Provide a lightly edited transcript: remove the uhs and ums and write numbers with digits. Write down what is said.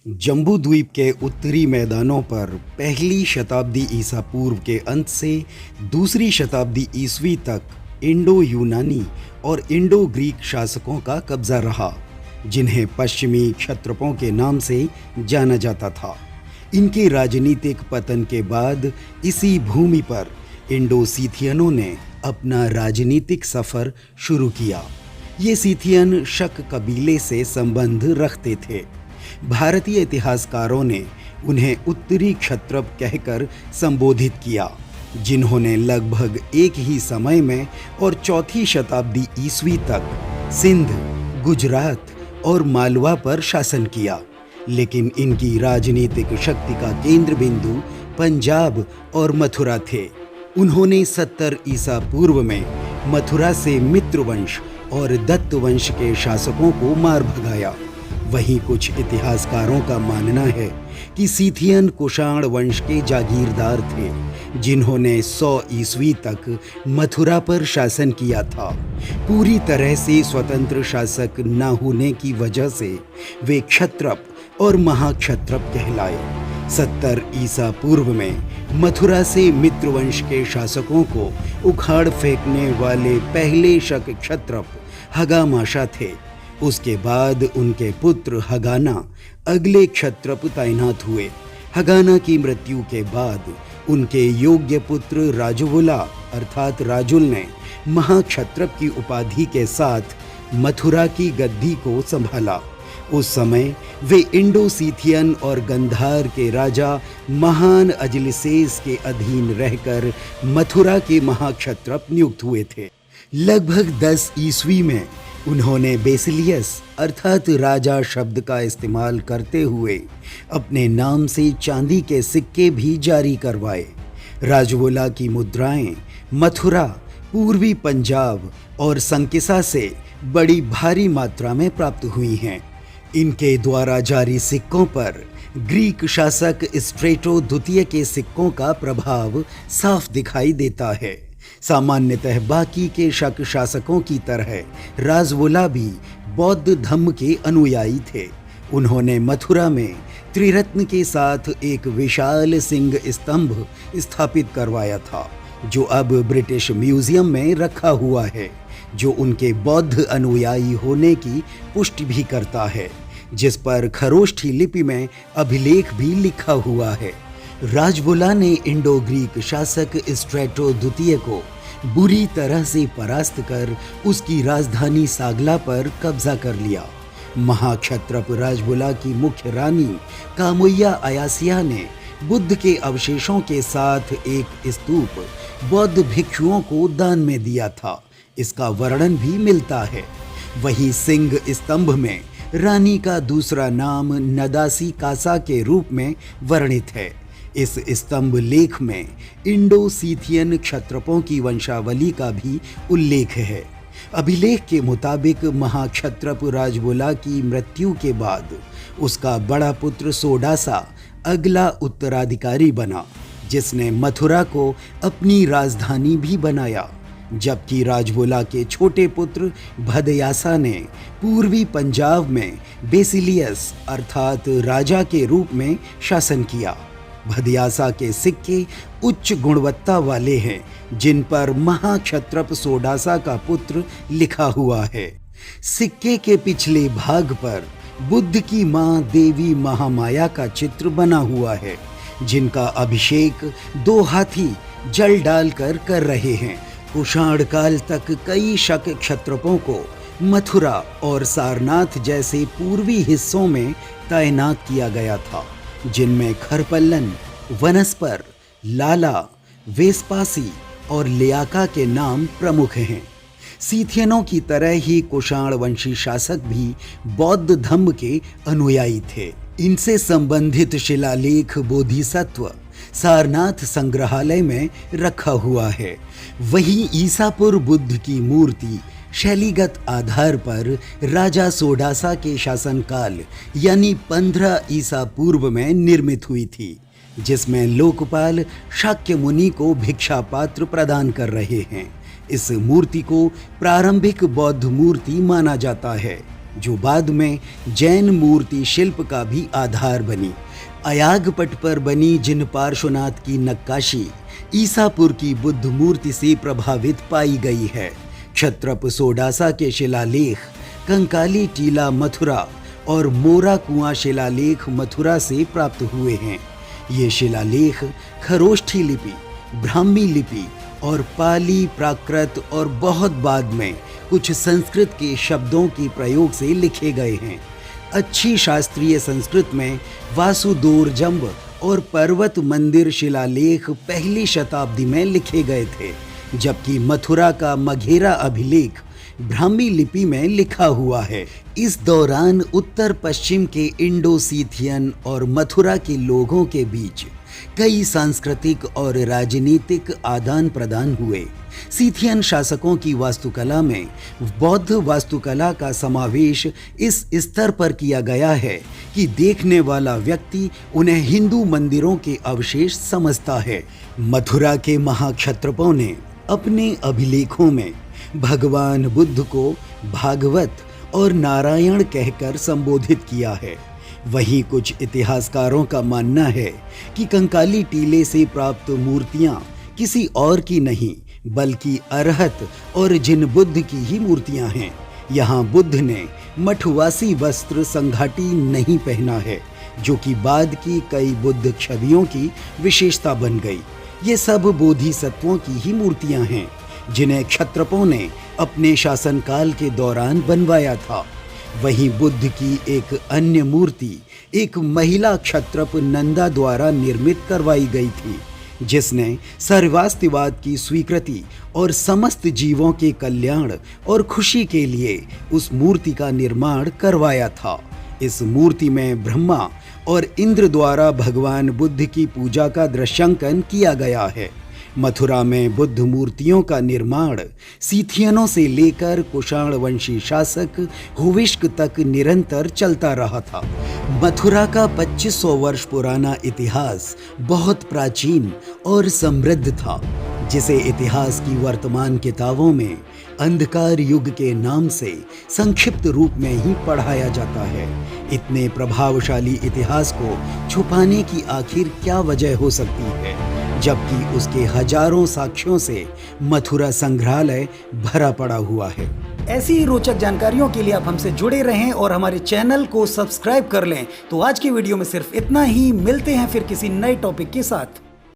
जम्बू द्वीप के उत्तरी मैदानों पर पहली शताब्दी ईसा पूर्व के अंत से दूसरी शताब्दी ईसवी तक इंडो यूनानी और इंडो ग्रीक शासकों का कब्जा रहा, जिन्हें पश्चिमी क्षत्रपों के नाम से जाना जाता था। इनके राजनीतिक पतन के बाद इसी भूमि पर इंडो सीथियनों ने अपना राजनीतिक सफर शुरू किया। ये सीथियन शक कबीले से संबंध रखते थे। भारतीय इतिहासकारों ने उन्हें उत्तरी क्षत्रप कहकर संबोधित किया, जिन्होंने लगभग एक ही समय में और चौथी शताब्दी ईस्वी तक सिंध, गुजरात और मालवा पर शासन किया। लेकिन इनकी राजनीतिक शक्ति का केंद्र बिंदु पंजाब और मथुरा थे। उन्होंने 70 ईसा पूर्व में मथुरा से मित्र वंश और दत्त वंश के शासकों को मार भगाया। वहीं कुछ इतिहासकारों का मानना है कि सीथियन कुषाण वंश के जागीरदार थे, जिन्होंने 100 ईस्वी तक मथुरा पर शासन किया था। पूरी तरह से स्वतंत्र शासक न होने की वजह से वे क्षत्रप और महाक्षत्रप कहलाए। 70 ईसा पूर्व में मथुरा से मित्र वंश के शासकों को उखाड़ फेंकने वाले पहले शक क्षत्रप हगामाशा थे। उसके बाद उनके पुत्र हगाना अगले क्षत्रप तैनात हुए। हगाना की मृत्यु के बाद उनके योग्य पुत्र राजवुला अर्थात राजुल ने महाक्षत्रप की उपाधि के साथ मथुरा की गद्दी को संभाला। उस समय वे इंडो सीथियन और गंधार के राजा महान अजलिसेस के अधीन रहकर मथुरा के महाक्षत्रप नियुक्त हुए थे। लगभग 10 ईस्वी में उन्होंने बेसिलियस अर्थात राजा शब्द का इस्तेमाल करते हुए अपने नाम से चांदी के सिक्के भी जारी करवाए। राजवोला की मुद्राएं मथुरा, पूर्वी पंजाब और संकिसा से बड़ी भारी मात्रा में प्राप्त हुई हैं। इनके द्वारा जारी सिक्कों पर ग्रीक शासक स्ट्रेटो द्वितीय के सिक्कों का प्रभाव साफ दिखाई देता है। सामान्यतः बाकी के शक शासकों की तरह राजवोला भी बौद्ध धम्म के अनुयायी थे। उन्होंने मथुरा में त्रिरत्न के साथ एक विशाल सिंह स्तंभ स्थापित करवाया था, जो अब ब्रिटिश म्यूजियम में रखा हुआ है, जो उनके बौद्ध अनुयायी होने की पुष्टि भी करता है, जिस पर खरोष्ठी लिपि में अभिलेख भी लिखा हुआ है। राजवोला ने इंडो ग्रीक शासक स्ट्रेटो द्वितीय को बुरी तरह से परास्त कर उसकी राजधानी सागला पर कब्जा कर लिया। महाक्षत्रप राजवोला की मुख्य रानी कामुय्या अयासिया ने बुद्ध के अवशेषों के साथ एक स्तूप बौद्ध भिक्षुओं को दान में दिया था। इसका वर्णन भी मिलता है। वहीं सिंह स्तंभ में रानी का दूसरा नाम नदासी कासा के रूप में वर्णित है। इस स्तंभ लेख में इंडो सीथियन क्षत्रपों की वंशावली का भी उल्लेख है। अभिलेख के मुताबिक महाक्षत्रप राजवोला की मृत्यु के बाद उसका बड़ा पुत्र सोडासा अगला उत्तराधिकारी बना, जिसने मथुरा को अपनी राजधानी भी बनाया, जबकि राजवोला के छोटे पुत्र भदयासा ने पूर्वी पंजाब में बेसिलियस अर्थात राजा के रूप में शासन किया। भदयासा के सिक्के उच्च गुणवत्ता वाले हैं, जिन पर महाक्षत्रप सोडासा का पुत्र लिखा हुआ है। सिक्के के पिछले भाग पर बुद्ध की मां देवी महामाया का चित्र बना हुआ है, जिनका अभिषेक 2 हाथी जल डालकर कर रहे हैं। कुषाण काल तक कई शक क्षत्रपों को मथुरा और सारनाथ जैसे पूर्वी हिस्सों में तैनात किया गया था, जिनमें खरपल्लन, वनस्पर, लाला, वेस्पासी और लियाका के नाम प्रमुख हैं। सीथियनों की तरह ही कुषाण वंशी शासक भी बौद्ध धम्म के अनुयायी थे। इनसे संबंधित शिलालेख बोधिसत्व सारनाथ संग्रहालय में रखा हुआ है। वहीं ईसापुर बुद्ध की मूर्ति शैलीगत आधार पर राजा सोडासा के शासनकाल यानी 15 ईसा पूर्व में निर्मित हुई थी, जिसमें लोकपाल शाक्य मुनि को भिक्षा पात्र प्रदान कर रहे हैं। इस मूर्ति को प्रारंभिक बौद्ध मूर्ति माना जाता है। जो बाद में जैन मूर्ति शिल्प का भी आधार बनी। अयागपट पर बनी जिन पार्श्वनाथ की नक्काशी ईसापुर की बुद्ध मूर्ति से प्रभावित पाई गई है। क्षत्रप सोडासा के शिलालेख कंकाली टीला मथुरा और मोरा कुआं शिलालेख मथुरा से प्राप्त हुए हैं। ये शिलालेख खरोष्ठी लिपि, ब्राह्मी लिपि और पाली, प्राकृत और बहुत बाद में कुछ संस्कृत के शब्दों के प्रयोग से लिखे गए हैं। अच्छी शास्त्रीय संस्कृत में वासुदोर जंब और पर्वत मंदिर शिलालेख पहली शताब्दी में लिखे गए थे, जबकि मथुरा का मघेरा अभिलेख ब्राह्मी लिपि में लिखा हुआ है। इस दौरान उत्तर पश्चिम के इंडो सीथियन और मथुरा के लोगों के बीच कई सांस्कृतिक और राजनीतिक आदान प्रदान हुए। सीथियन शासकों की वास्तुकला में बौद्ध वास्तुकला का समावेश इस स्तर पर किया गया है कि देखने वाला व्यक्ति उन्हें हिंदू मंदिरों के अवशेष समझता है। मथुरा के महाक्षत्रपों ने अपने अभिलेखों में भगवान बुद्ध को भागवत और नारायण कहकर संबोधित किया है। वहीं कुछ इतिहासकारों का मानना है कि कंकाली टीले से प्राप्त मूर्तियां किसी और की नहीं बल्कि अरहत और जिन बुद्ध की ही मूर्तियां हैं। यहाँ बुद्ध ने मठवासी वस्त्र संघाटी नहीं पहना है, जो कि बाद की कई बुद्ध छवियों की विशेषता बन गई। ये सब बोधिसत्वों की ही मूर्तियां हैं जिन्हें क्षत्रपों ने अपने शासनकाल के दौरान बनवाया था। वहीं बुद्ध की एक अन्य मूर्ति एक महिला क्षत्रप नंदा द्वारा निर्मित करवाई गई थी, जिसने सर्वास्तिवाद की स्वीकृति और समस्त जीवों के कल्याण और खुशी के लिए उस मूर्ति का निर्माण करवाया था। इस मूर्ति में ब्रह्मा और इंद्र द्वारा भगवान बुद्ध की पूजा का दृश्यांकन किया गया है। मथुरा में बुद्ध मूर्तियों का निर्माण सीथियनों से लेकर कुषाण वंशी शासक हुविष्क तक निरंतर चलता रहा था। मथुरा का 2500 वर्ष पुराना इतिहास बहुत प्राचीन और समृद्ध था, जिसे इतिहास की वर्तमान किताबों में अंधकार युग के नाम से संक्षिप्त रूप में ही पढ़ाया जाता है। इतने प्रभावशाली इतिहास को छुपाने की आखिर क्या वजह हो सकती है, जबकि उसके हजारों साक्ष्यों से मथुरा संग्रहालय भरा पड़ा हुआ है। ऐसी ही रोचक जानकारियों के लिए आप हमसे जुड़े रहें और हमारे चैनल को सब्सक्राइब कर लें। तो आज की वीडियो में सिर्फ इतना ही। मिलते हैं फिर किसी नए टॉपिक के साथ।